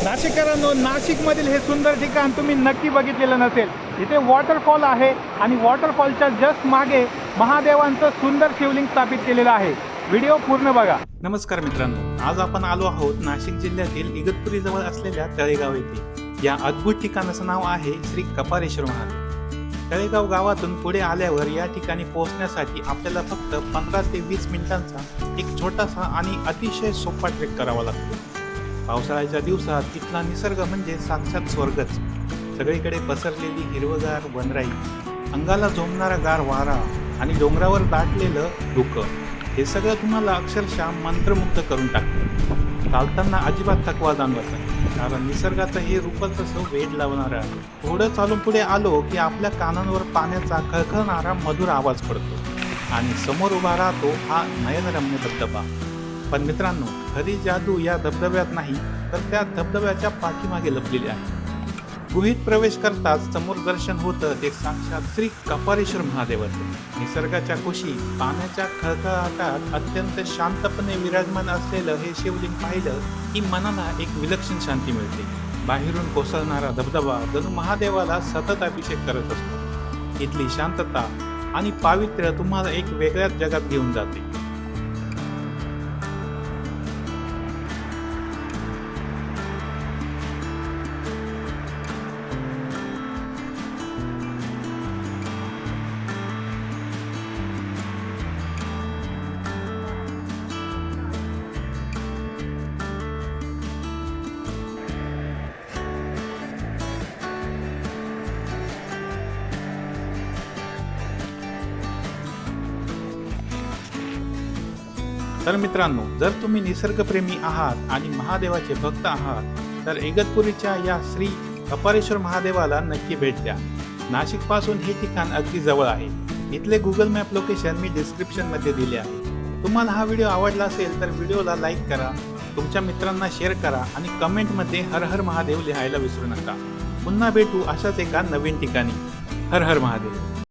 नाशिककरांनो, नाशिकमधील हे सुंदर ठिकाण तुम्ही नक्की बघितलेलं नसेल। इथे वॉटरफॉल आहे आणि वॉटरफॉलच्या जस्ट मागे महादेवांचं सुंदर शिवलिंग स्थापित केलेलं आहे। व्हिडिओ पूर्ण बघा। नमस्कार मित्रांनो, आज आपण आलो आहोत नाशिक जिल्ह्यातील इगतपुरी जवळ असलेल्या तळेगाव येथे। या अद्भुत ठिकाणाचं नाव आहे श्री कपालेश्वर महादेव। तळेगाव गावातून पुढे आल्यावर या ठिकाणी पोहोचण्यासाठी आपल्याला फक्त 15 ते 20 मिनिटांचा एक छोटासा आणि अतिशय सोपा ट्रेक करावा लागतो। पावसाळ्याच्या दिवसात तिथला निसर्ग म्हणजे साक्षात स्वर्गच। सगळीकडे पसरलेली हिरवगार वनराई, अंगाला झोंबणारा गार वारा आणि डोंगरावर दाटलेलं धुकं, हे सगळं तुम्हाला अक्षरशः मंत्रमुग्ध करून टाकतं। चालताना अजिबात थकवा जाणवत नाही, कारण निसर्गाचं हे रूपच असं वेड लावणारं आहे। थोडं चालून पुढे आलो की आपल्या कानांवर पाण्याचा खळखळणारा मधुर आवाज पडतो आणि समोर उभा राहतो हा नयनरम्य धबधबा। पण मित्रांनो, खरी जादू या धबधब्यात नाही, तर त्या धबधब्याच्या पाठीमागे लपलेली आहे। गुहेत प्रवेश करताच समोर दर्शन होतं ते साक्षात श्री कपालेश्वर महादेवाचं। निसर्गाच्या कुशीत पाण्याच्या खळखळाटात अत्यंत शांतपणे विराजमान असलेलं हे शिवलिंग पाहिलं की मनाला एक विलक्षण शांती मिळते। बाहेरून कोसळणारा धबधबा जणू महादेवाला सतत अभिषेक करत असतो। इथली शांतता आणि पावित्र्य तुम्हाला एक वेगळ्याच जगात घेऊन जाते। तर मित्रांनो, जर तुम्ही निसर्गप्रेमी आहात आणि महादेवाचे भक्त आहात तर इगतपुरीच्या या श्री कपालेश्वर महादेवाला नक्की भेट द्या। नाशिकपासून हे ठिकाण अगदी जवळ आहे। इथले गुगल मॅप लोकेशन मी डिस्क्रिप्शनमध्ये दिले आहे। तुम्हाला हा व्हिडिओ आवडला असेल तर व्हिडिओला लाईक करा, तुमच्या मित्रांना शेअर करा आणि कमेंटमध्ये हर हर महादेव लिहायला विसरू नका। पुन्हा भेटू अशाच एका नवीन ठिकाणी। हर हर महादेव।